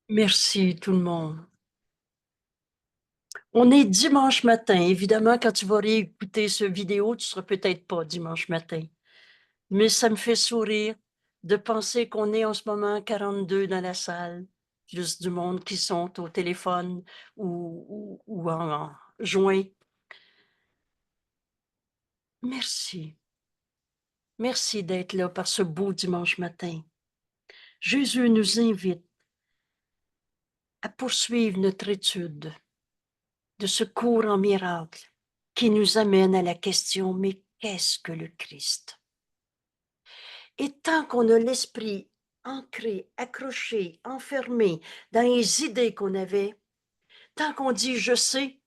Merci tout le monde. On est dimanche matin. Évidemment, quand tu vas réécouter ce vidéo, tu seras peut-être pas dimanche matin. Mais ça me fait sourire de penser qu'on est en ce moment 42 dans la salle, plus du monde qui sont au téléphone ou en joint. Merci. Merci d'être là par ce beau dimanche matin. Jésus nous invite à poursuivre notre étude de ce cours en miracle qui nous amène à la question, mais qu'est-ce que le Christ? Et tant qu'on a l'esprit ancré, accroché, enfermé dans les idées qu'on avait, tant qu'on dit je sais,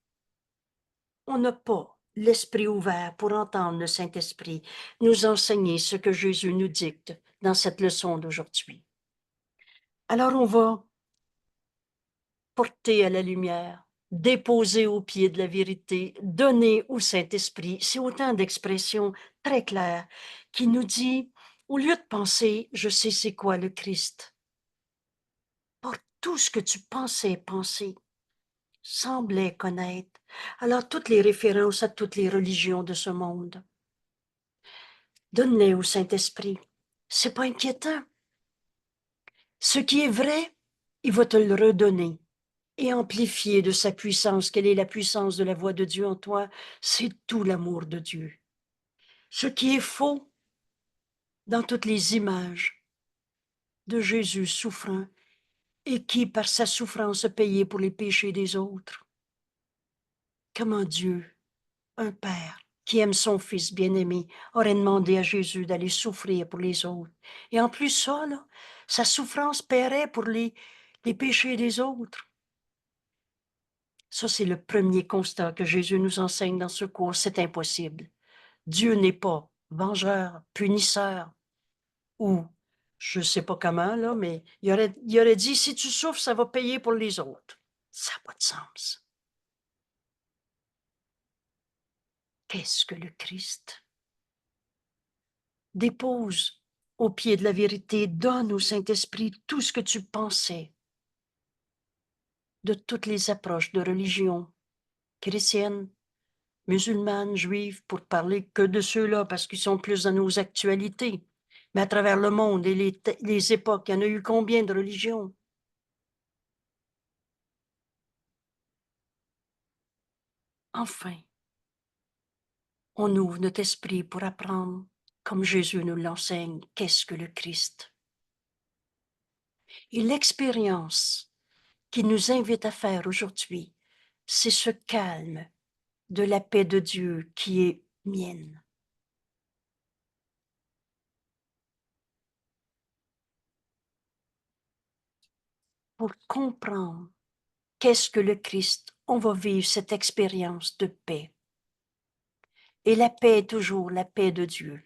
on n'a pas l'esprit ouvert pour entendre le Saint-Esprit nous enseigner ce que Jésus nous dicte dans cette leçon d'aujourd'hui. Alors on va porter à la lumière, déposer au pied de la vérité, donner au Saint-Esprit. C'est autant d'expressions très claires qui nous dit, au lieu de penser, je sais c'est quoi le Christ, porte tout ce que tu pensais penser, semblais connaître. Alors toutes les références à toutes les religions de ce monde, donne-les au Saint-Esprit. C'est pas inquiétant. Ce qui est vrai, il va te le redonner. Et amplifié de sa puissance. Quelle est la puissance de la voix de Dieu en toi? C'est tout l'amour de Dieu. Ce qui est faux dans toutes les images de Jésus souffrant et qui, par sa souffrance, a payé pour les péchés des autres. Comment Dieu, un Père qui aime son Fils bien-aimé, aurait demandé à Jésus d'aller souffrir pour les autres. Et en plus ça, là, sa souffrance paierait pour les péchés des autres. Ça, c'est le premier constat que Jésus nous enseigne dans ce cours. C'est impossible. Dieu n'est pas vengeur, punisseur, ou je ne sais pas comment, là, mais il aurait dit, si tu souffres, ça va payer pour les autres. Ça n'a pas de sens. Qu'est-ce que le Christ? Dépose au pied de la vérité, donne au Saint-Esprit tout ce que tu pensais de toutes les approches de religion chrétienne, musulmane, juive, pour parler que de ceux-là, parce qu'ils sont plus dans nos actualités. Mais à travers le monde et les époques, il y en a eu combien de religions? Enfin, on ouvre notre esprit pour apprendre, comme Jésus nous l'enseigne, qu'est-ce que le Christ. Et l'expérience qu'il nous invite à faire aujourd'hui, c'est ce calme de la paix de Dieu qui est mienne. Pour comprendre qu'est-ce que le Christ, on va vivre cette expérience de paix. Et la paix est toujours la paix de Dieu.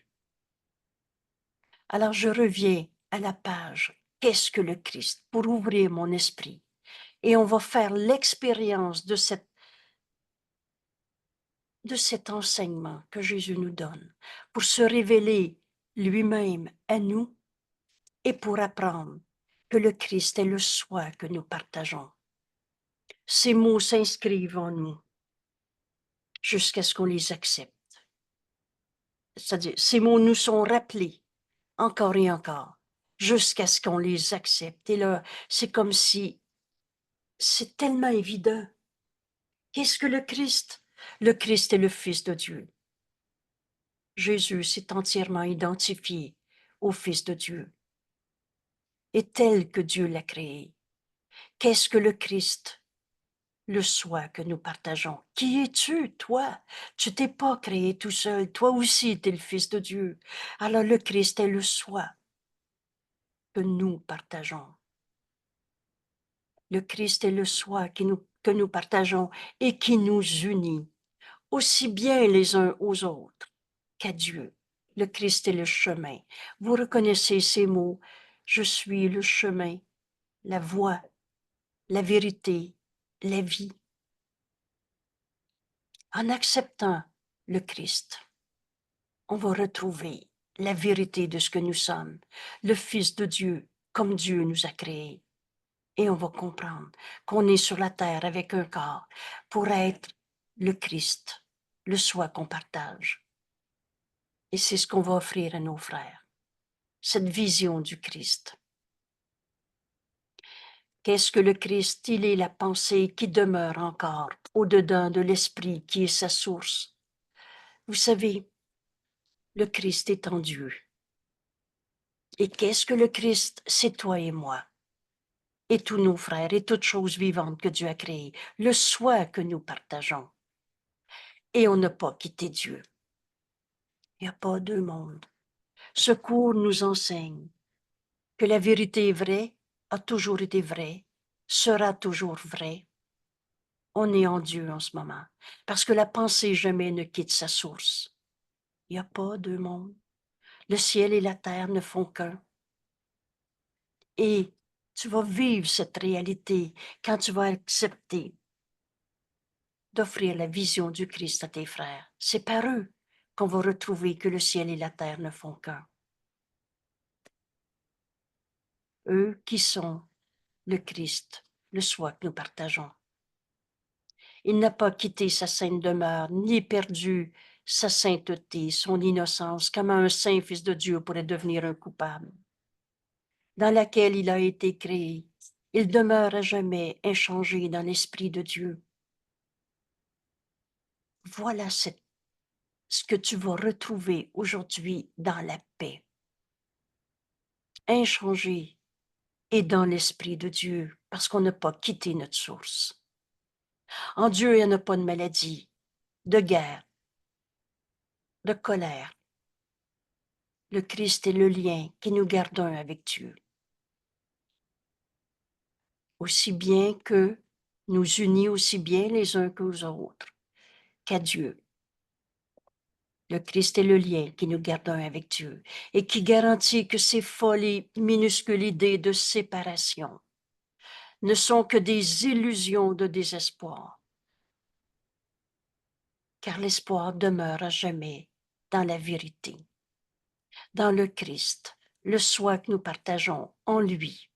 Alors je reviens à la page « Qu'est-ce que le Christ ?» pour ouvrir mon esprit. Et on va faire l'expérience de cet enseignement que Jésus nous donne pour se révéler lui-même à nous et pour apprendre que le Christ est le soi que nous partageons. Ces mots s'inscrivent en nous jusqu'à ce qu'on les accepte. C'est-à-dire, ces mots nous sont rappelés encore et encore jusqu'à ce qu'on les accepte. Et là, c'est comme si c'est tellement évident. Qu'est-ce que le Christ? Le Christ est le Fils de Dieu. Jésus s'est entièrement identifié au Fils de Dieu et tel que Dieu l'a créé. Qu'est-ce que le Christ? Le soi que nous partageons. Qui es-tu, toi? Tu t'es pas créé tout seul. Toi aussi, tu es le Fils de Dieu. Alors le Christ est le soi que nous partageons. Le Christ est le soi que nous partageons et qui nous unit, aussi bien les uns aux autres qu'à Dieu. Le Christ est le chemin. Vous reconnaissez ces mots. Je suis le chemin, la voie, la vérité, la vie. En acceptant le Christ, on va retrouver la vérité de ce que nous sommes, le Fils de Dieu, comme Dieu nous a créés. Et on va comprendre qu'on est sur la terre avec un corps pour être le Christ, le soi qu'on partage. Et c'est ce qu'on va offrir à nos frères, cette vision du Christ. Qu'est-ce que le Christ? Il est la pensée qui demeure encore au-dedans de l'esprit qui est sa source. Vous savez, le Christ est en Dieu. Et qu'est-ce que le Christ? C'est toi et moi. Et tous nos frères et toutes choses vivantes que Dieu a créées. Le soi que nous partageons. Et on n'a pas quitté Dieu. Il n'y a pas deux mondes. Ce cours nous enseigne que la vérité est vraie, a toujours été vraie, sera toujours vraie. On est en Dieu en ce moment, parce que la pensée jamais ne quitte sa source. Il n'y a pas deux mondes. Le ciel et la terre ne font qu'un. Et tu vas vivre cette réalité quand tu vas accepter d'offrir la vision du Christ à tes frères. C'est par eux qu'on va retrouver que le ciel et la terre ne font qu'un. Eux qui sont le Christ, le soi que nous partageons. Il n'a pas quitté sa sainte demeure, ni perdu sa sainteté, son innocence, comme un saint fils de Dieu pourrait devenir un coupable, dans laquelle il a été créé. Il demeure à jamais inchangé dans l'Esprit de Dieu. Voilà ce que tu vas retrouver aujourd'hui dans la paix. Inchangé et dans l'Esprit de Dieu, parce qu'on n'a pas quitté notre source. En Dieu, il n'y en a pas de maladie, de guerre, de colère. Le Christ est le lien qui nous garde un avec Dieu. Aussi bien que nous unit aussi bien les uns qu'aux autres, qu'à Dieu. Le Christ est le lien qui nous garde un avec Dieu et qui garantit que ces folles et minuscules idées de séparation ne sont que des illusions de désespoir, car l'espoir demeure à jamais dans la vérité, dans le Christ, le soi que nous partageons en lui.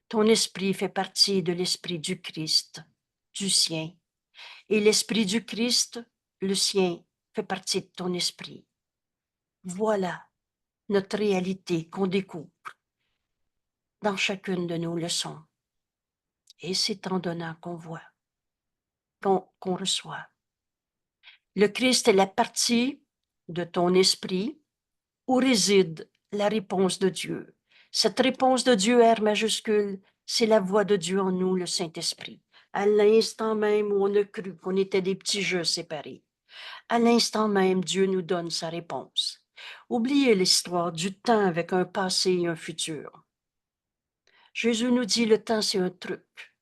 Ton esprit fait partie de l'esprit du Christ, du sien, et l'esprit du Christ, le sien, fait partie de ton esprit. Voilà notre réalité qu'on découvre dans chacune de nos leçons. Et c'est en donnant qu'on voit, qu'on reçoit. Le Christ est la partie de ton esprit où réside la réponse de Dieu. Cette réponse de Dieu, R majuscule, c'est la voix de Dieu en nous, le Saint-Esprit. À l'instant même où on a cru qu'on était des petits jeux séparés, à l'instant même, Dieu nous donne sa réponse. Oubliez l'histoire du temps avec un passé et un futur. Jésus nous dit le temps, c'est un truc.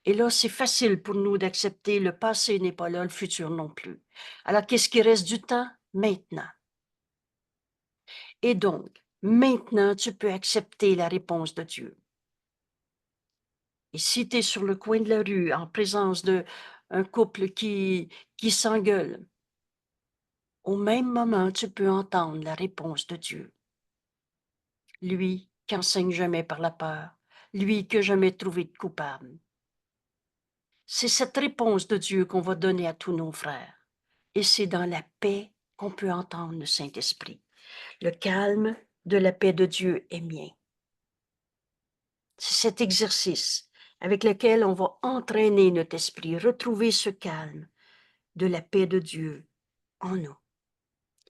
Et là, c'est facile pour nous d'accepter le passé n'est pas là, le futur non plus. Alors, qu'est-ce qui reste du temps? Maintenant. Et donc, maintenant, tu peux accepter la réponse de Dieu. Et si tu es sur le coin de la rue en présence d'un couple qui s'engueule, au même moment, tu peux entendre la réponse de Dieu. Lui qui enseigne jamais par la peur, lui qui n'a jamais trouvé de coupable. C'est cette réponse de Dieu qu'on va donner à tous nos frères. Et c'est dans la paix qu'on peut entendre le Saint-Esprit. Le calme de la paix de Dieu est mien. C'est cet exercice avec lequel on va entraîner notre esprit, retrouver ce calme de la paix de Dieu en nous.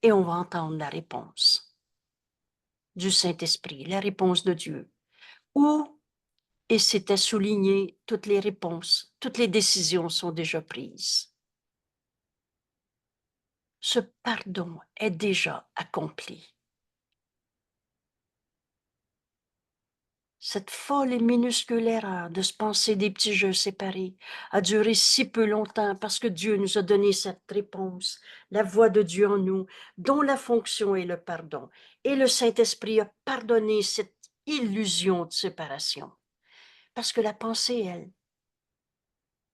Et on va entendre la réponse du Saint-Esprit, la réponse de Dieu. Ou, et c'est à souligner, toutes les réponses, toutes les décisions sont déjà prises. Ce pardon est déjà accompli. Cette folle et minuscule erreur de se penser des petits jeux séparés a duré si peu longtemps parce que Dieu nous a donné cette réponse, la voix de Dieu en nous, dont la fonction est le pardon. Et le Saint-Esprit a pardonné cette illusion de séparation. Parce que la pensée, elle,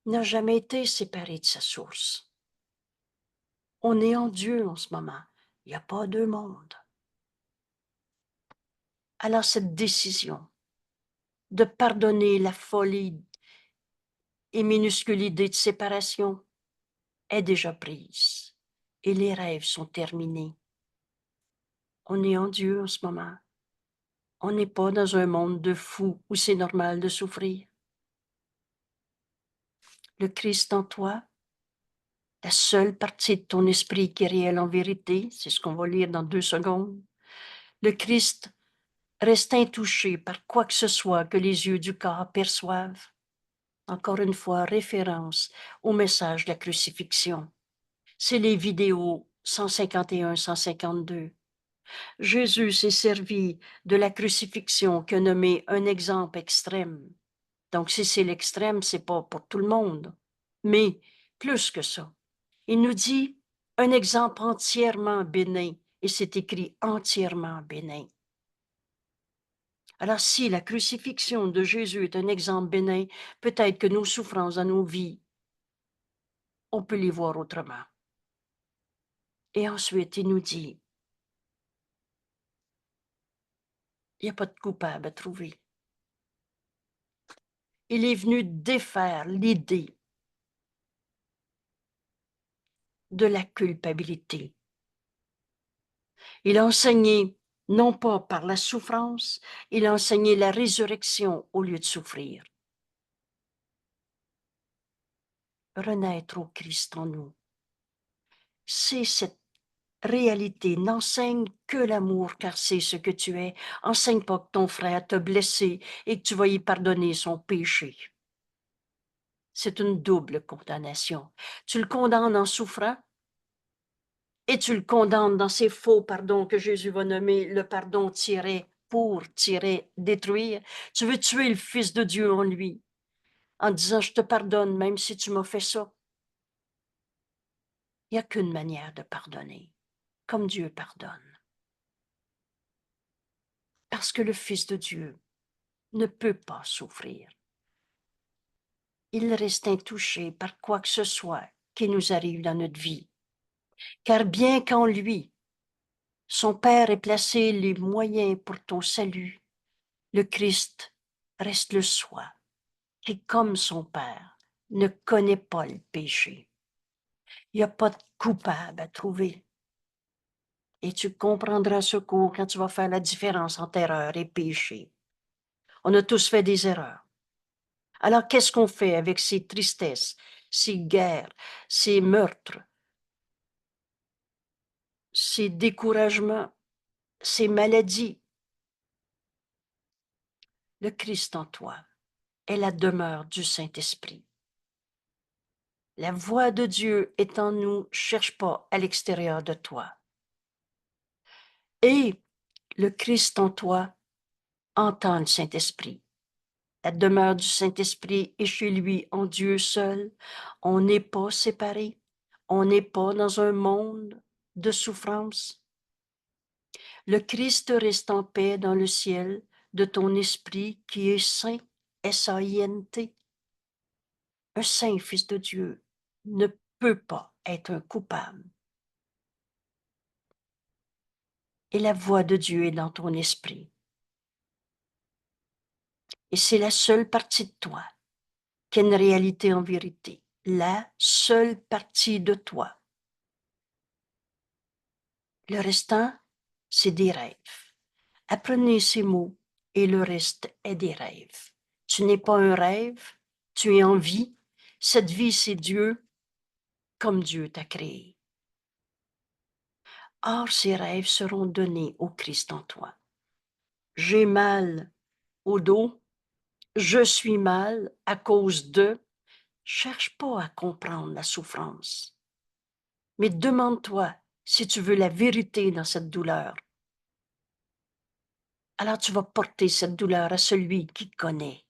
n'a jamais été séparée de sa source. On est en Dieu en ce moment. Il n'y a pas deux mondes. Alors cette décision de pardonner la folie et minuscule idée de séparation est déjà prise et les rêves sont terminés. On est en Dieu en ce moment. On n'est pas dans un monde de fous où c'est normal de souffrir. Le Christ en toi, la seule partie de ton esprit qui est réelle en vérité, c'est ce qu'on va lire dans 2 secondes. Le Christ reste intouché par quoi que ce soit que les yeux du corps perçoivent. Encore une fois, référence au message de la crucifixion. C'est les vidéos 151-152. Jésus s'est servi de la crucifixion qu'a nommé un exemple extrême. Donc, si c'est l'extrême, c'est pas pour tout le monde. Mais plus que ça, il nous dit un exemple entièrement bénin, et c'est écrit entièrement bénin. Alors, si la crucifixion de Jésus est un exemple bénin, peut-être que nos souffrances dans nos vies, on peut les voir autrement. Et ensuite, il nous dit, il n'y a pas de coupable à trouver. Il est venu défaire l'idée de la culpabilité. Il a enseigné, non pas par la souffrance, il a enseigné la résurrection au lieu de souffrir. Renaître au Christ en nous. C'est cette réalité. N'enseigne que l'amour, car c'est ce que tu es. Enseigne pas que ton frère t'a blessé et que tu vas y pardonner son péché. C'est une double condamnation. Tu le condamnes en souffrant et tu le condamnes dans ces faux pardons que Jésus va nommer le pardon tiré pour tirer, détruire. Tu veux tuer le Fils de Dieu en lui en disant je te pardonne même si tu m'as fait ça. Il n'y a qu'une manière de pardonner, comme Dieu pardonne. Parce que le Fils de Dieu ne peut pas souffrir. Il reste intouché par quoi que ce soit qui nous arrive dans notre vie. Car bien qu'en lui, son Père ait placé les moyens pour ton salut, le Christ reste le soi, qui, comme son Père, ne connaît pas le péché. Il n'y a pas de coupable à trouver. Et tu comprendras ce cours quand tu vas faire la différence entre erreur et péché. On a tous fait des erreurs. Alors, qu'est-ce qu'on fait avec ces tristesses, ces guerres, ces meurtres, ces découragements, ces maladies? Le Christ en toi est la demeure du Saint-Esprit. La voix de Dieu est en nous, cherche pas à l'extérieur de toi. Et le Christ en toi entend le Saint-Esprit. La demeure du Saint-Esprit est chez lui en Dieu seul. On n'est pas séparés. On n'est pas dans un monde de souffrance. Le Christ reste en paix dans le ciel de ton esprit qui est saint, S-A-I-N-T. Un saint fils de Dieu ne peut pas être un coupable. Et la voix de Dieu est dans ton esprit. Et c'est la seule partie de toi qui est une réalité en vérité. La seule partie de toi. Le restant, c'est des rêves. Apprenez ces mots et le reste est des rêves. Tu n'es pas un rêve, tu es en vie. Cette vie, c'est Dieu comme Dieu t'a créé. Or, ces rêves seront donnés au Christ en toi. J'ai mal au dos, je suis mal à cause de. Cherche pas à comprendre la souffrance, mais demande-toi si tu veux la vérité dans cette douleur. Alors tu vas porter cette douleur à celui qui connaît.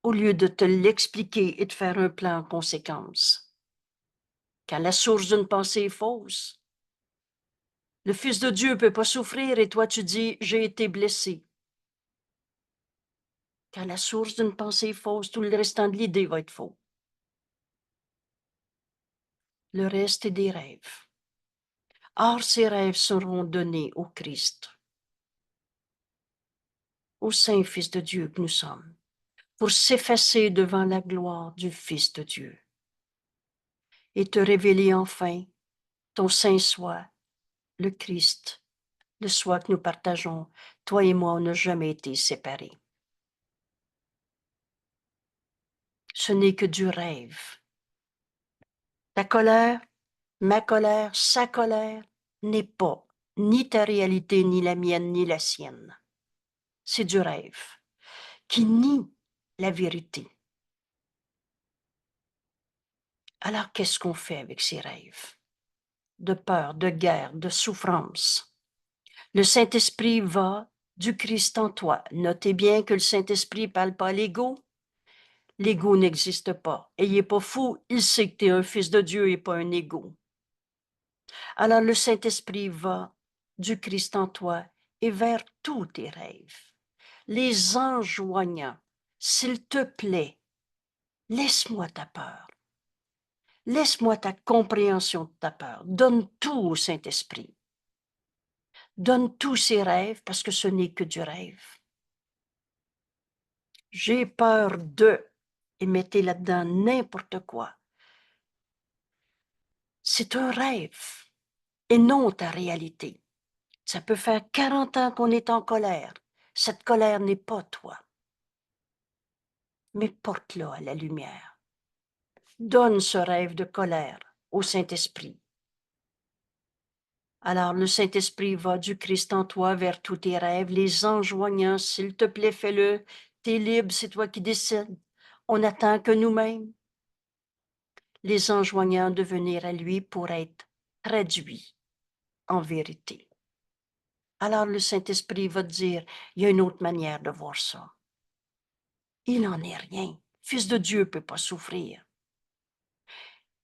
Au lieu de te l'expliquer et de faire un plan en conséquence. Quand la source d'une pensée est fausse, le Fils de Dieu ne peut pas souffrir et toi tu dis « j'ai été blessé ». Quand la source d'une pensée est fausse, tout le restant de l'idée va être faux. Le reste est des rêves. Or, ces rêves seront donnés au Christ. au Saint Fils de Dieu que nous sommes, pour s'effacer devant la gloire du Fils de Dieu et te révéler enfin ton Saint Soi, le Christ, le soi que nous partageons. Toi et moi, on n'a jamais été séparés. Ce n'est que du rêve. Ta colère, ma colère, sa colère n'est pas ni ta réalité, ni la mienne, ni la sienne. C'est du rêve qui nie la vérité. Alors, qu'est-ce qu'on fait avec ces rêves? De peur, de guerre, de souffrance. Le Saint-Esprit va du Christ en toi. Notez bien que le Saint-Esprit ne parle pas à l'ego. L'ego n'existe pas. Ayez pas fou, il sait que tu es un fils de Dieu et pas un ego. Alors le Saint-Esprit va du Christ en toi et vers tous tes rêves, les enjoignant. S'il te plaît, laisse-moi ta peur. Laisse-moi ta compréhension de ta peur. Donne tout au Saint-Esprit. Donne tous ses rêves parce que ce n'est que du rêve. J'ai peur de, et mettez là-dedans n'importe quoi. C'est un rêve et non ta réalité. Ça peut faire 40 ans qu'on est en colère. Cette colère n'est pas toi. Mais porte-la à la lumière. Donne ce rêve de colère au Saint-Esprit. Alors le Saint-Esprit va du Christ en toi vers tous tes rêves, les enjoignant, s'il te plaît, fais-le. T'es libre, c'est toi qui décides. On n'attend que nous-mêmes. Les enjoignant de venir à lui pour être traduits en vérité. Alors le Saint-Esprit va te dire, il y a une autre manière de voir ça. Il n'en est rien. Fils de Dieu ne peut pas souffrir.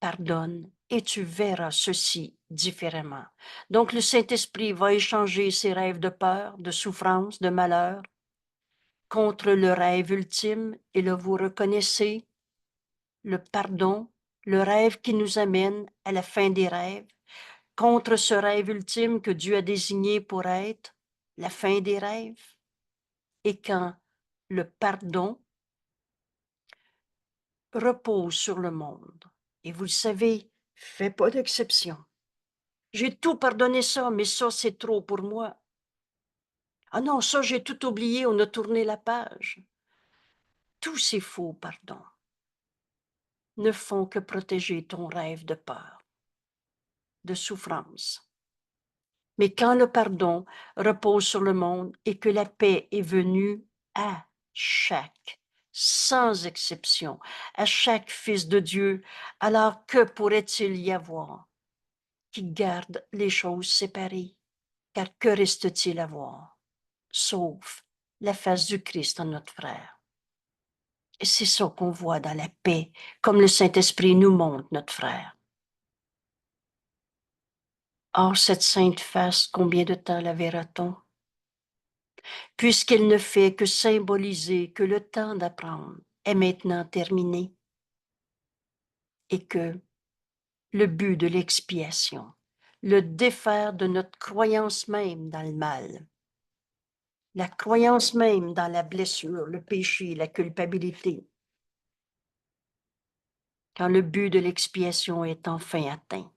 Pardonne et tu verras ceci différemment. Donc le Saint-Esprit va échanger ses rêves de peur, de souffrance, de malheur contre le rêve ultime et le vous reconnaissez, le pardon, le rêve qui nous amène à la fin des rêves, contre ce rêve ultime que Dieu a désigné pour être la fin des rêves. Et quand le pardon repose sur le monde, et vous le savez, fais pas d'exception. J'ai tout pardonné ça, mais ça, c'est trop pour moi. Ah non, ça, j'ai tout oublié, on a tourné la page. Tous ces faux pardons ne font que protéger ton rêve de peur, de souffrance. Mais quand le pardon repose sur le monde et que la paix est venue à chaque, sans exception, à chaque fils de Dieu, alors que pourrait-il y avoir qui garde les choses séparées? Car que reste-t-il à voir, sauf la face du Christ en notre frère? Et c'est ça qu'on voit dans la paix, comme le Saint-Esprit nous montre notre frère. Or, cette sainte face, combien de temps la verra-t-on? Puisqu'elle ne fait que symboliser que le temps d'apprendre est maintenant terminé et que le but de l'expiation, le défaire de notre croyance même dans le mal, la croyance même dans la blessure, le péché, la culpabilité, quand le but de l'expiation est enfin atteint.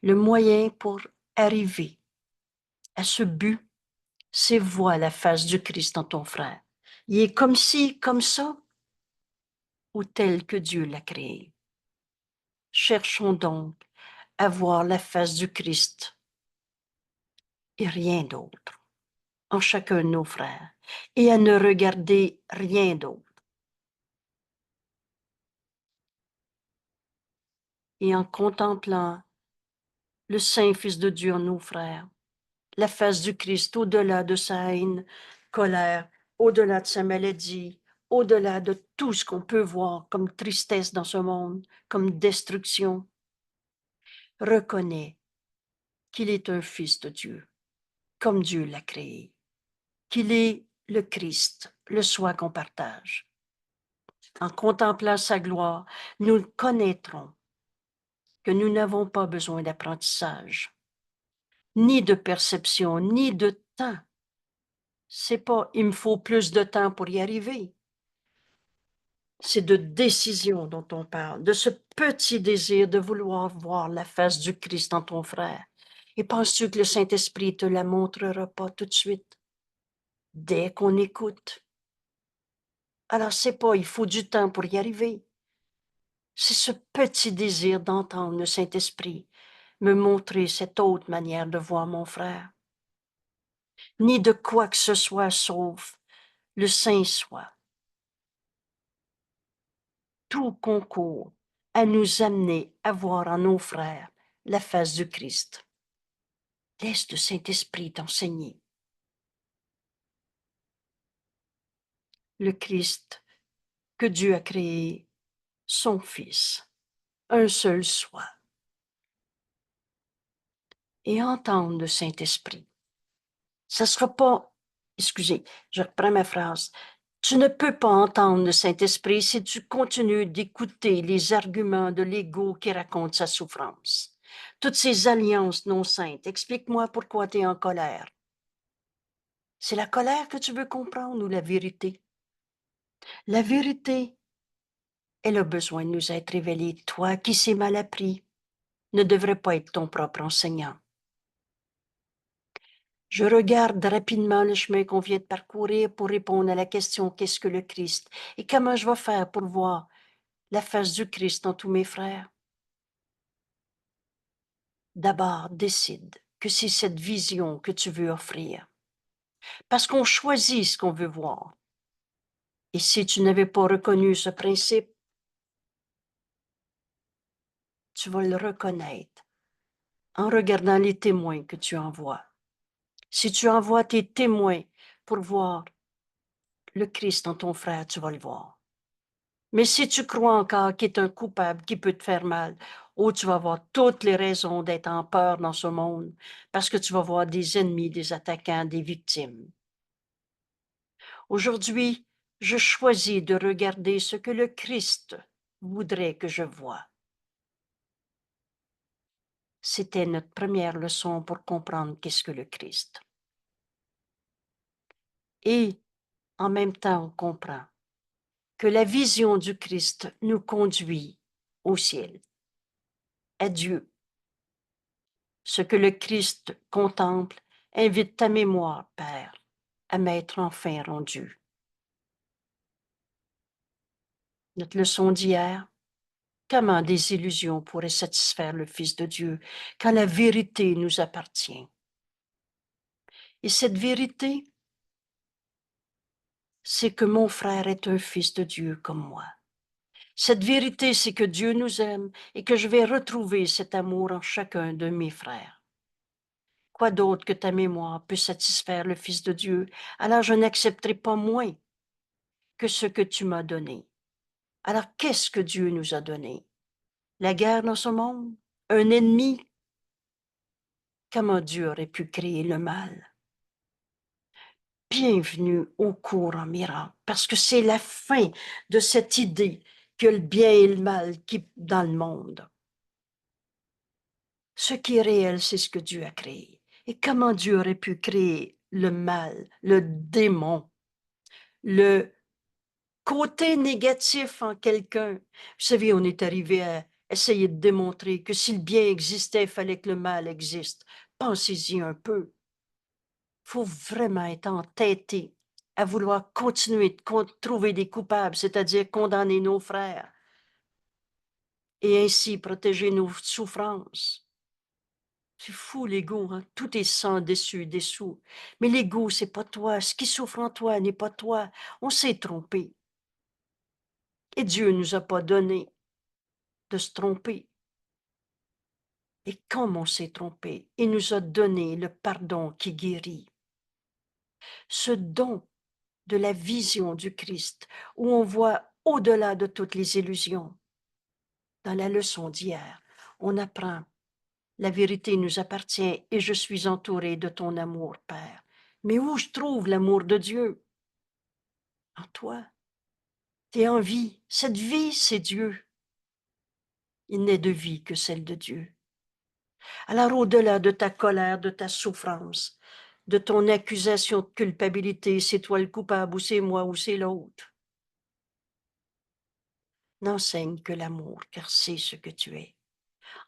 Le moyen pour arriver à ce but, c'est voir la face du Christ en ton frère. Il est comme ci, comme ça, ou tel que Dieu l'a créé. Cherchons donc à voir la face du Christ et rien d'autre en chacun de nos frères et à ne regarder rien d'autre. Et en contemplant le Saint Fils de Dieu en nos frères, la face du Christ au-delà de sa haine, colère, au-delà de sa maladie, au-delà de tout ce qu'on peut voir comme tristesse dans ce monde, comme destruction, reconnaît qu'il est un Fils de Dieu, comme Dieu l'a créé, qu'il est le Christ, le soi qu'on partage. En contemplant sa gloire, nous connaîtrons que nous n'avons pas besoin d'apprentissage, ni de perception, ni de temps. C'est pas « il me faut plus de temps pour y arriver ». C'est de décision dont on parle, de ce petit désir de vouloir voir la face du Christ en ton frère. Et penses-tu que le Saint-Esprit te la montrera pas tout de suite, dès qu'on écoute? Alors c'est pas « il faut du temps pour y arriver ». C'est ce petit désir d'entendre le Saint-Esprit me montrer cette autre manière de voir mon frère. Ni de quoi que ce soit sauf le Saint soit. Tout concourt à nous amener à voir en nos frères la face du Christ. Laisse le Saint-Esprit t'enseigner. Le Christ que Dieu a créé, son Fils, un seul soi. Et entendre le Saint-Esprit. Ça ne sera pas, excusez, je reprends ma phrase. Tu ne peux pas entendre le Saint-Esprit si tu continues d'écouter les arguments de l'ego qui raconte sa souffrance. Toutes ces alliances non saintes. Explique-moi pourquoi tu es en colère. C'est la colère que tu veux comprendre ou la vérité? La vérité, elle a besoin de nous être révélée. Toi qui sais mal appris, ne devrais pas être ton propre enseignant. Je regarde rapidement le chemin qu'on vient de parcourir pour répondre à la question « Qu'est-ce que le Christ ?» et comment je vais faire pour voir la face du Christ en tous mes frères. D'abord, décide que c'est cette vision que tu veux offrir. Parce qu'on choisit ce qu'on veut voir. Et si tu n'avais pas reconnu ce principe, tu vas le reconnaître en regardant les témoins que tu envoies. Si tu envoies tes témoins pour voir le Christ en ton frère, tu vas le voir. Mais si tu crois encore qu'il est un coupable qui peut te faire mal, oh, tu vas avoir toutes les raisons d'être en peur dans ce monde, parce que tu vas voir des ennemis, des attaquants, des victimes. Aujourd'hui, je choisis de regarder ce que le Christ voudrait que je voie. C'était notre première leçon pour comprendre qu'est-ce que le Christ. Et en même temps, on comprend que la vision du Christ nous conduit au ciel, à Dieu. Ce que le Christ contemple invite ta mémoire, Père, à m'être enfin rendu. Notre leçon d'hier, comment des illusions pourraient satisfaire le Fils de Dieu quand la vérité nous appartient? Et cette vérité, c'est que mon frère est un fils de Dieu comme moi. Cette vérité, c'est que Dieu nous aime et que je vais retrouver cet amour en chacun de mes frères. Quoi d'autre que ta mémoire peut satisfaire le Fils de Dieu? Alors je n'accepterai pas moins que ce que tu m'as donné. Alors qu'est-ce que Dieu nous a donné? La guerre dans ce monde? Un ennemi? Comment Dieu aurait pu créer le mal? Bienvenue au cours en miracle, parce que c'est la fin de cette idée que le bien et le mal qui dans le monde. Ce qui est réel, c'est ce que Dieu a créé. Et comment Dieu aurait pu créer le mal, le démon, le côté négatif en quelqu'un? Vous savez, on est arrivé à essayer de démontrer que si le bien existait, il fallait que le mal existe. Pensez-y un peu. Il faut vraiment être entêté à vouloir continuer de trouver des coupables, c'est-à-dire condamner nos frères et ainsi protéger nos souffrances. C'est fou l'ego, hein? Tout est sans dessus, dessous. Mais l'ego, c'est pas toi. Ce qui souffre en toi n'est pas toi. On s'est trompé. Et Dieu nous a pas donné de se tromper. Et comme on s'est trompé, il nous a donné le pardon qui guérit. Ce don de la vision du Christ, où on voit au-delà de toutes les illusions. Dans la leçon d'hier, on apprend la vérité nous appartient et je suis entouré de ton amour, Père. Mais où je trouve l'amour de Dieu? En toi. Tu es en vie. Cette vie, c'est Dieu. Il n'est de vie que celle de Dieu. Alors, au-delà de ta colère, de ta souffrance, de ton accusation de culpabilité, c'est toi le coupable ou c'est moi ou c'est l'autre. N'enseigne que l'amour, car c'est ce que tu es.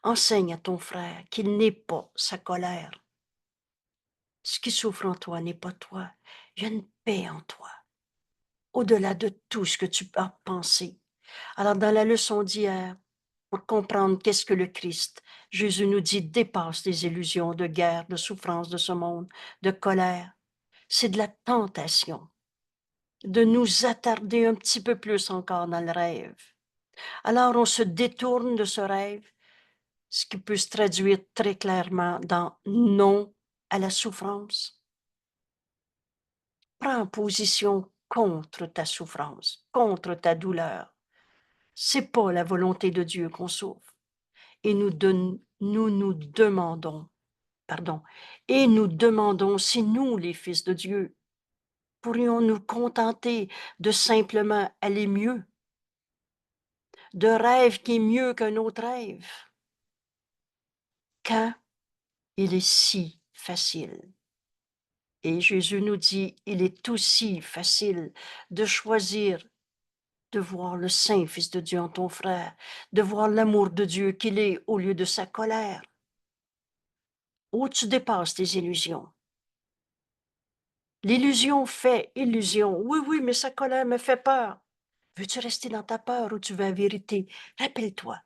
Enseigne à ton frère qu'il n'est pas sa colère. Ce qui souffre en toi n'est pas toi. Il y a une paix en toi, au-delà de tout ce que tu as pensé. Alors, dans la leçon d'hier, pour comprendre qu'est-ce que le Christ, Jésus nous dit dépasse les illusions de guerre, de souffrance de ce monde, de colère. C'est de la tentation, de nous attarder un petit peu plus encore dans le rêve. Alors, on se détourne de ce rêve, ce qui peut se traduire très clairement dans non à la souffrance. Prends position contre ta souffrance, contre ta douleur. C'est pas la volonté de Dieu qu'on souffre. Et nous nous demandons, et nous demandons si nous, les fils de Dieu, pourrions nous contenter de simplement aller mieux, de rêve qui est mieux qu'un autre rêve, quand il est si facile. Et Jésus nous dit, il est aussi facile de choisir de voir le Saint Fils de Dieu en ton frère, de voir l'amour de Dieu qu'il est au lieu de sa colère. Où tu dépasses tes illusions. L'illusion fait illusion. Oui, oui, mais sa colère me fait peur. Veux-tu rester dans ta peur ou tu veux la vérité? Rappelle-toi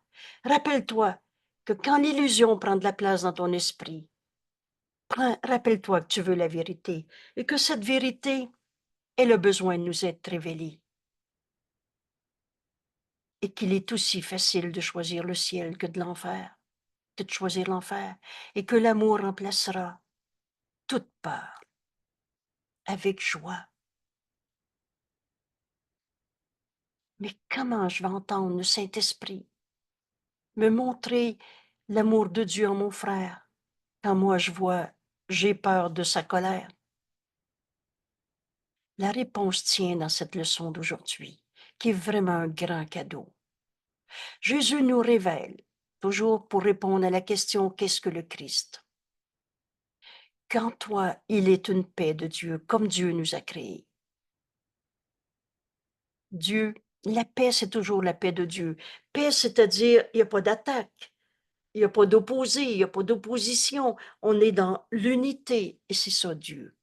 que quand l'illusion prend de la place dans ton esprit, rappelle-toi que tu veux la vérité et que cette vérité, elle a besoin de nous être révélée. Et qu'il est aussi facile de choisir le ciel que de l'enfer, que de choisir l'enfer, et que l'amour remplacera toute peur avec joie. Mais comment je vais entendre le Saint-Esprit me montrer l'amour de Dieu en mon frère quand moi j'ai peur de sa colère? La réponse tient dans cette leçon d'aujourd'hui, qui est vraiment un grand cadeau. Jésus nous révèle, toujours pour répondre à la question qu'est-ce que le Christ? Qu'en toi, il est une paix de Dieu, comme Dieu nous a créés. Dieu, la paix, c'est toujours la paix de Dieu. Paix, c'est-à-dire, il n'y a pas d'attaque, il n'y a pas d'opposé, il n'y a pas d'opposition. On est dans l'unité, et c'est ça Dieu.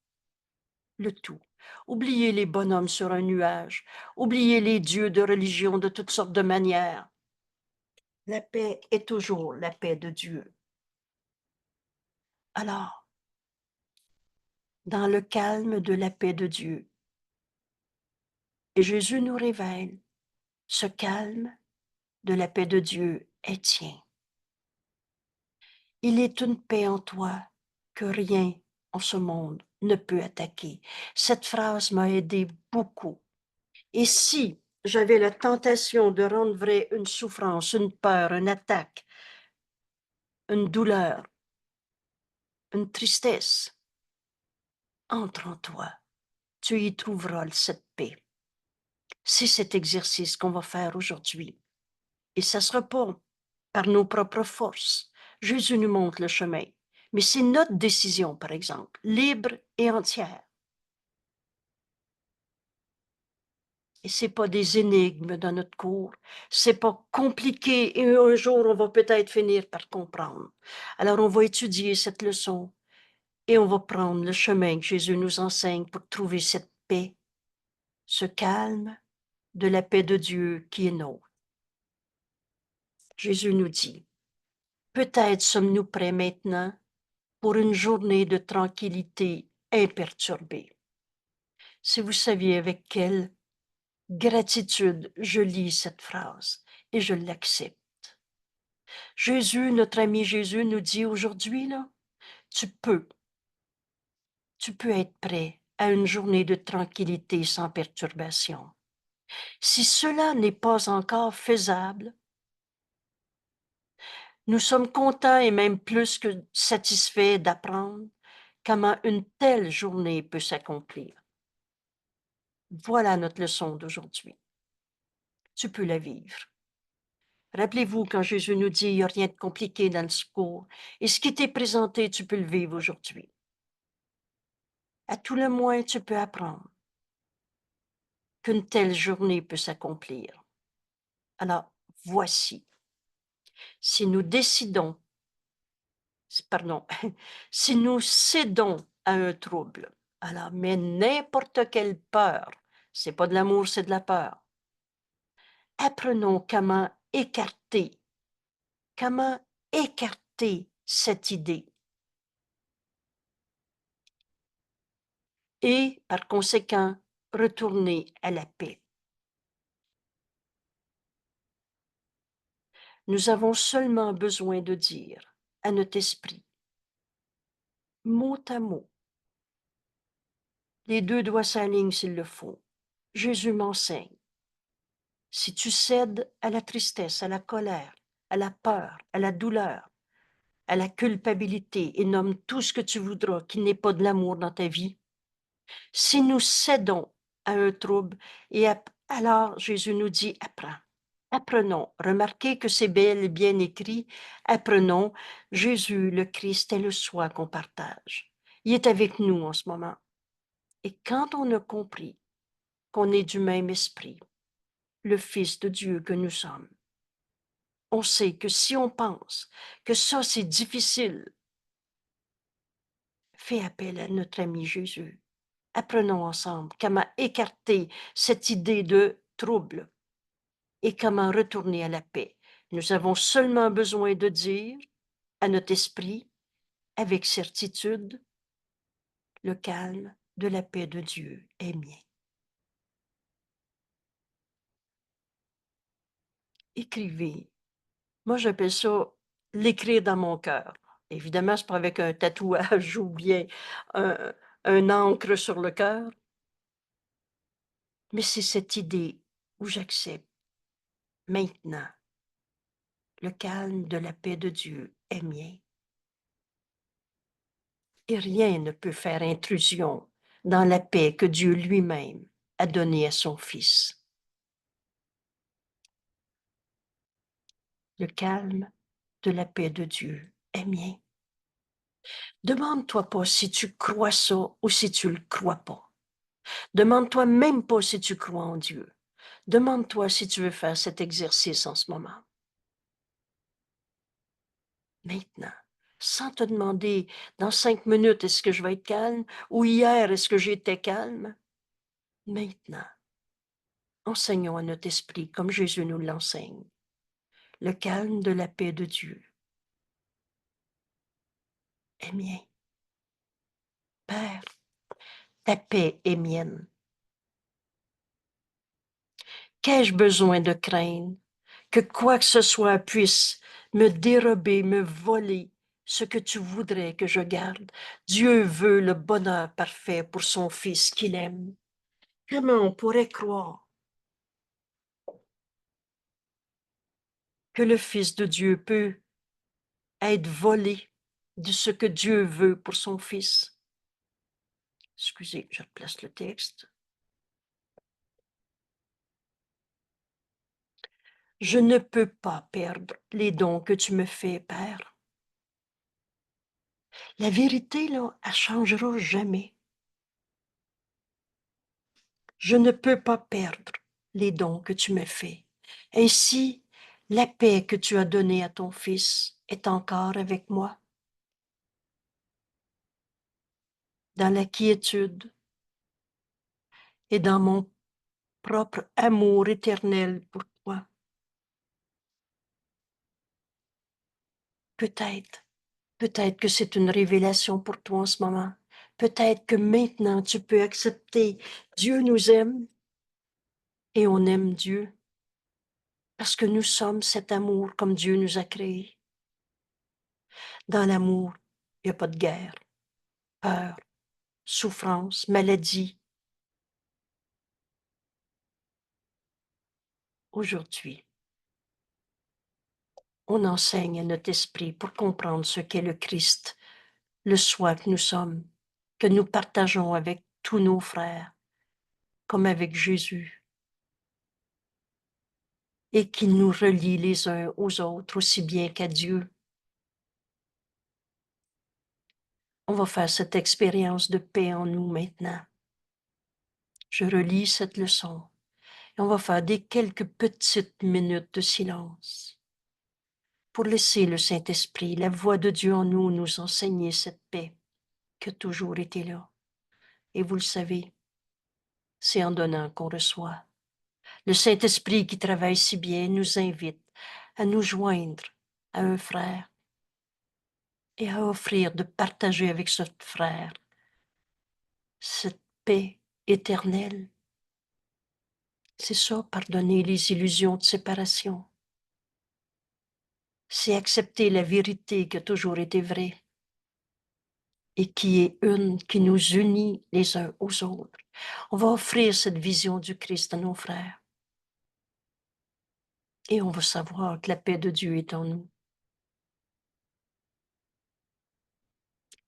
Le tout. Oubliez les bonhommes sur un nuage. Oubliez les dieux de religion de toutes sortes de manières. La paix est toujours la paix de Dieu. Alors, dans le calme de la paix de Dieu, et Jésus nous révèle ce calme de la paix de Dieu est tien. Il est une paix en toi que rien en ce monde ne peut attaquer. Cette phrase m'a aidé beaucoup. Et si j'avais la tentation de rendre vrai une souffrance, une peur, une attaque, une douleur, une tristesse, entre en toi, tu y trouveras cette paix. C'est cet exercice qu'on va faire aujourd'hui. Et ça ne sera pas par nos propres forces. Jésus nous montre le chemin. Mais c'est notre décision, par exemple, libre et entière. Et ce n'est pas des énigmes dans notre cours. C'est pas compliqué et un jour, on va peut-être finir par comprendre. Alors, on va étudier cette leçon et on va prendre le chemin que Jésus nous enseigne pour trouver cette paix, ce calme de la paix de Dieu qui est nôtre. Jésus nous dit, peut-être sommes-nous prêts maintenant pour une journée de tranquillité imperturbée. Si vous saviez avec quelle gratitude je lis cette phrase et je l'accepte. Jésus, notre ami Jésus nous dit aujourd'hui, là, tu peux être prêt à une journée de tranquillité sans perturbation. Si cela n'est pas encore faisable, nous sommes contents et même plus que satisfaits d'apprendre comment une telle journée peut s'accomplir. Voilà notre leçon d'aujourd'hui. Tu peux la vivre. Rappelez-vous quand Jésus nous dit il n'y a rien de compliqué dans le secours. Et ce qui t'est présenté, tu peux le vivre aujourd'hui. À tout le moins, tu peux apprendre qu'une telle journée peut s'accomplir. Alors, voici, si nous décidons, pardon, si nous cédons à un trouble, alors, mais n'importe quelle peur, c'est pas de l'amour, c'est de la peur. Apprenons comment écarter cette idée et, par conséquent, retourner à la paix. Nous avons seulement besoin de dire à notre esprit, mot à mot, les deux doigts s'alignent s'il le faut. Jésus m'enseigne. Si tu cèdes à la tristesse, à la colère, à la peur, à la douleur, à la culpabilité, et nomme tout ce que tu voudras qui n'est pas de l'amour dans ta vie, si nous cédons à un trouble, alors Jésus nous dit, apprends. Apprenons. Remarquez que c'est bel et bien écrit. Apprenons. Jésus, le Christ, est le soi qu'on partage. Il est avec nous en ce moment. Et quand on a compris qu'on est du même esprit, le Fils de Dieu que nous sommes, on sait que si on pense que ça, c'est difficile, fais appel à notre ami Jésus. Apprenons ensemble comment écarter cette idée de trouble et comment retourner à la paix. Nous avons seulement besoin de dire à notre esprit, avec certitude, le calme de la paix de Dieu est mien. Écrivez. Moi, j'appelle ça l'écrire dans mon cœur. Évidemment, c'est pas avec un tatouage ou bien un, un encre sur le cœur, mais c'est cette idée où j'accepte maintenant le calme de la paix de Dieu est mien. Et rien ne peut faire intrusion dans la paix que Dieu lui-même a donnée à son Fils. Le calme de la paix de Dieu est mien. Demande-toi pas si tu crois ça ou si tu le crois pas. Demande-toi même pas si tu crois en Dieu. Demande-toi si tu veux faire cet exercice en ce moment. Maintenant, sans te demander dans 5 minutes est-ce que je vais être calme ou hier est-ce que j'étais calme. Maintenant, enseignons à notre esprit comme Jésus nous l'enseigne. Le calme de la paix de Dieu est mien. Père, ta paix est mienne. Qu'ai-je besoin de craindre que quoi que ce soit puisse me dérober, me voler ce que tu voudrais que je garde? Dieu veut le bonheur parfait pour son Fils qu'il aime. Comment on pourrait croire que le Fils de Dieu peut être volé de ce que Dieu veut pour son Fils? Excusez, je replace le texte. Je ne peux pas perdre les dons que tu me fais, Père. La vérité, là, elle changera jamais. Je ne peux pas perdre les dons que tu me fais. Ainsi, la paix que tu as donnée à ton Fils est encore avec moi. Dans la quiétude et dans mon propre amour éternel pour toi. Peut-être, peut-être que c'est une révélation pour toi en ce moment. Peut-être que maintenant tu peux accepter. Dieu nous aime et on aime Dieu parce que nous sommes cet amour comme Dieu nous a créés. Dans l'amour, il n'y a pas de guerre, peur, souffrance, maladie. Aujourd'hui, on enseigne à notre esprit pour comprendre ce qu'est le Christ, le soi que nous sommes, que nous partageons avec tous nos frères, comme avec Jésus, et qu'il nous relie les uns aux autres aussi bien qu'à Dieu. On va faire cette expérience de paix en nous maintenant. Je relis cette leçon et on va faire des quelques petites minutes de silence pour laisser le Saint-Esprit, la voix de Dieu en nous, nous enseigner cette paix qui a toujours été là. Et vous le savez, c'est en donnant qu'on reçoit. Le Saint-Esprit qui travaille si bien nous invite à nous joindre à un frère et à offrir de partager avec ce frère cette paix éternelle. C'est ça, pardonner les illusions de séparation. C'est accepter la vérité qui a toujours été vraie et qui est une, qui nous unit les uns aux autres. On va offrir cette vision du Christ à nos frères. Et on va savoir que la paix de Dieu est en nous.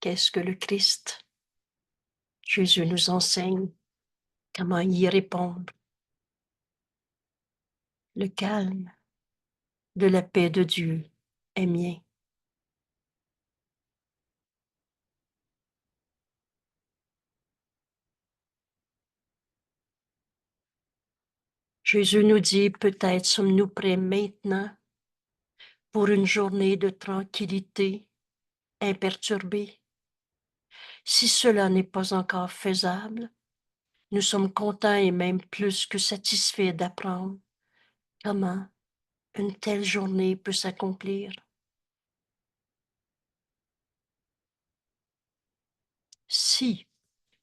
Qu'est-ce que le Christ? Jésus nous enseigne comment y répondre. Le calme de la paix de Dieu est mien. Jésus nous dit, peut-être sommes-nous prêts maintenant pour une journée de tranquillité imperturbée. Si cela n'est pas encore faisable, nous sommes contents et même plus que satisfaits d'apprendre comment une telle journée peut s'accomplir. Si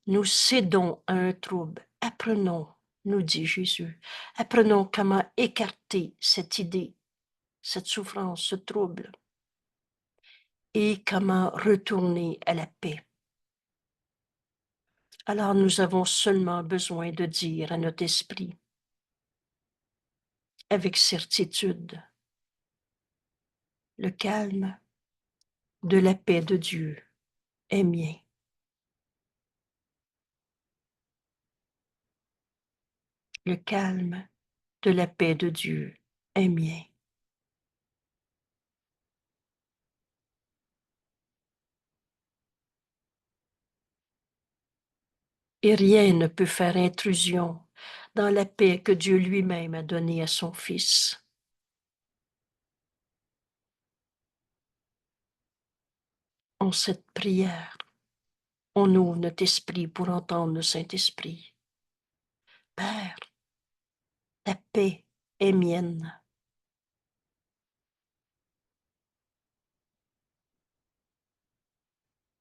nous cédons à un trouble, apprenons, nous dit Jésus, apprenons comment écarter cette idée, cette souffrance, ce trouble, et comment retourner à la paix. Alors nous avons seulement besoin de dire à notre esprit, avec certitude, le calme de la paix de Dieu est mien. Le calme de la paix de Dieu est mien. Et rien ne peut faire intrusion dans la paix que Dieu lui-même a donnée à son Fils. En cette prière, on ouvre notre esprit pour entendre le Saint-Esprit. Père, ta paix est mienne.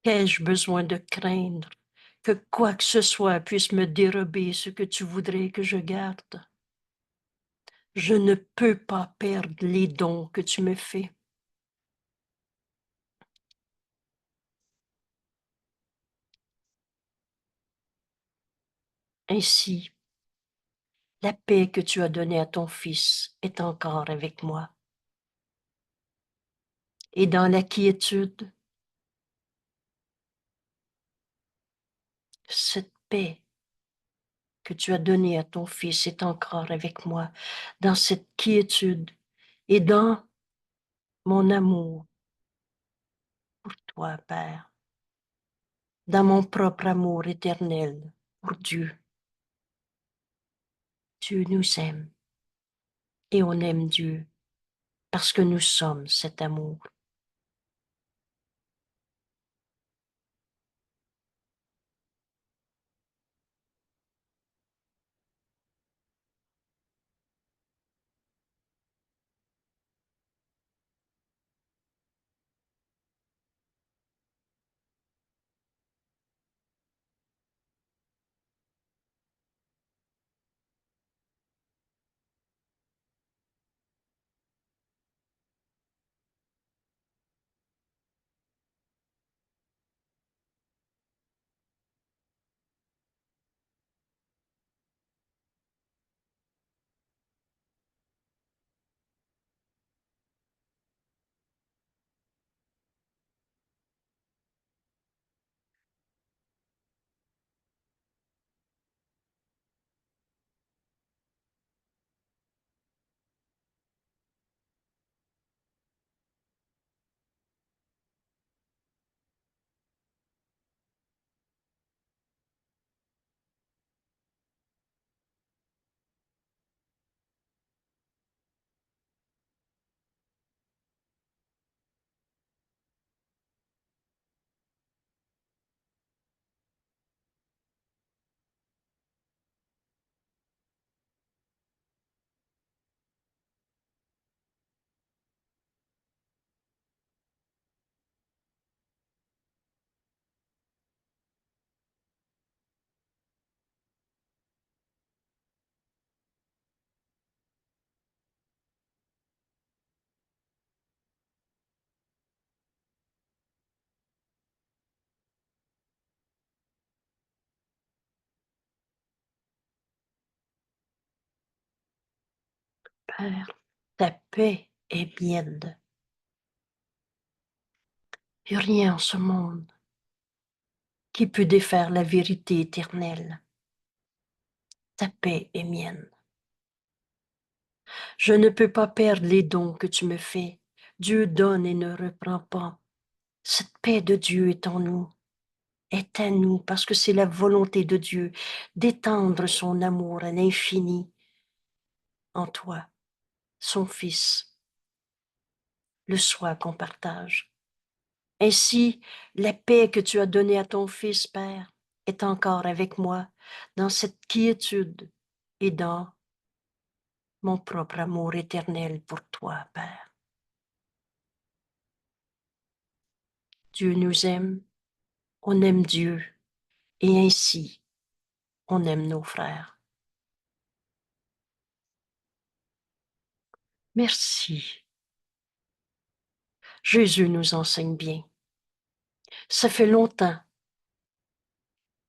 Qu'ai-je besoin de craindre que quoi que ce soit puisse me dérober ce que tu voudrais que je garde? Je ne peux pas perdre les dons que tu me fais. Ainsi, la paix que tu as donnée à ton Fils est encore avec moi. Et dans la quiétude, cette paix que tu as donnée à ton Fils est encore avec moi. Dans cette quiétude et dans mon amour pour toi, Père, dans mon propre amour éternel pour Dieu. Dieu nous aime et on aime Dieu parce que nous sommes cet amour. Père, ta paix est mienne. Il n'y a rien en ce monde qui peut défaire la vérité éternelle. Ta paix est mienne. Je ne peux pas perdre les dons que tu me fais. Dieu donne et ne reprend pas. Cette paix de Dieu est en nous, est à nous, parce que c'est la volonté de Dieu d'étendre son amour à l'infini en toi, son Fils, le soi qu'on partage. Ainsi, la paix que tu as donnée à ton Fils, Père, est encore avec moi dans cette quiétude et dans mon propre amour éternel pour toi, Père. Dieu nous aime, on aime Dieu, et ainsi, on aime nos frères. Merci. Jésus nous enseigne bien. Ça fait longtemps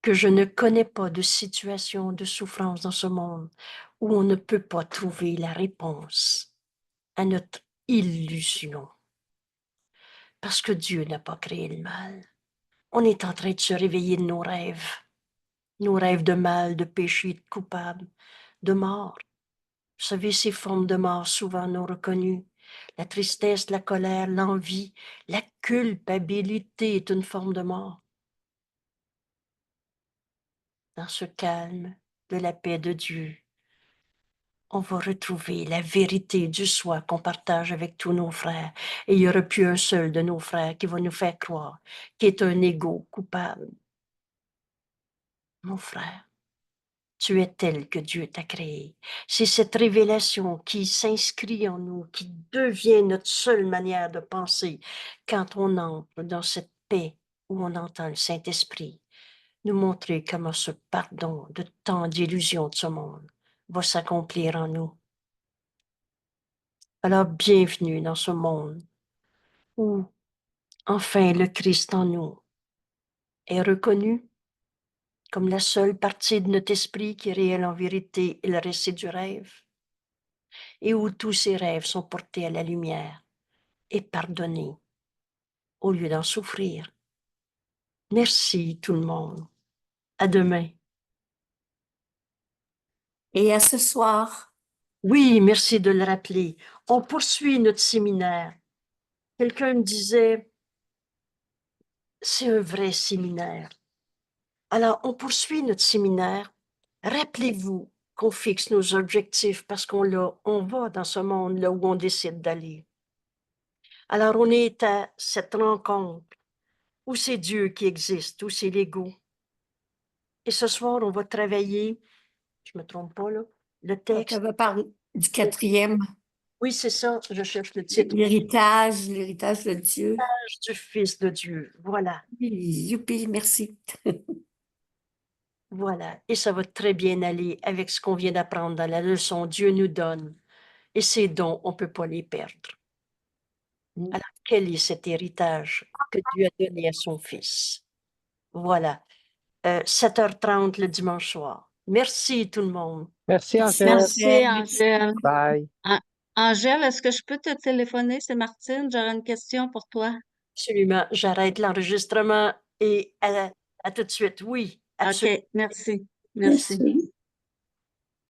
que je ne connais pas de situation de souffrance dans ce monde où on ne peut pas trouver la réponse à notre illusion. Parce que Dieu n'a pas créé le mal. On est en train de se réveiller de nos rêves de mal, de péché, de coupable, de mort. Vous savez, ces formes de mort souvent non reconnues, la tristesse, la colère, l'envie, la culpabilité est une forme de mort. Dans ce calme de la paix de Dieu, on va retrouver la vérité du soi qu'on partage avec tous nos frères. Et il n'y aura plus un seul de nos frères qui va nous faire croire qu'il est un égo coupable. Mon frère, tu es tel que Dieu t'a créé. C'est cette révélation qui s'inscrit en nous, qui devient notre seule manière de penser quand on entre dans cette paix où on entend le Saint-Esprit nous montrer comment ce pardon de tant d'illusions de ce monde va s'accomplir en nous. Alors, bienvenue dans ce monde où, enfin, le Christ en nous est reconnu comme la seule partie de notre esprit qui est réelle en vérité et le reste c'est du rêve, et où tous ces rêves sont portés à la lumière et pardonnés au lieu d'en souffrir. Merci tout le monde. À demain. Et à ce soir. Oui, merci de le rappeler. On poursuit notre séminaire. Quelqu'un me disait, c'est un vrai séminaire. Alors, on poursuit notre séminaire. Rappelez-vous qu'on fixe nos objectifs parce on va dans ce monde-là où on décide d'aller. Alors, on est à cette rencontre où c'est Dieu qui existe, où c'est l'ego. Et ce soir, on va travailler, je me trompe pas là, le Donc, texte. elle va parler du 4e. Oui, c'est ça, je cherche le titre. L'héritage de Dieu. Du Fils de Dieu. Voilà, Youpi, merci. voilà. Et ça va très bien aller avec ce qu'on vient d'apprendre dans la leçon. Dieu nous donne. Et ces dons, on ne peut pas les perdre. Alors, quel est cet héritage que Dieu a donné à son Fils? Voilà. 7h30 le dimanche soir. Merci tout le monde. Merci, Merci, Angèle. Merci, Angèle. Angèle. Bye. Angèle, est-ce que je peux te téléphoner? C'est Martine, j'aurais une question pour toi. Absolument. J'arrête l'enregistrement et à tout de suite. Oui, absolument. OK, merci. Merci.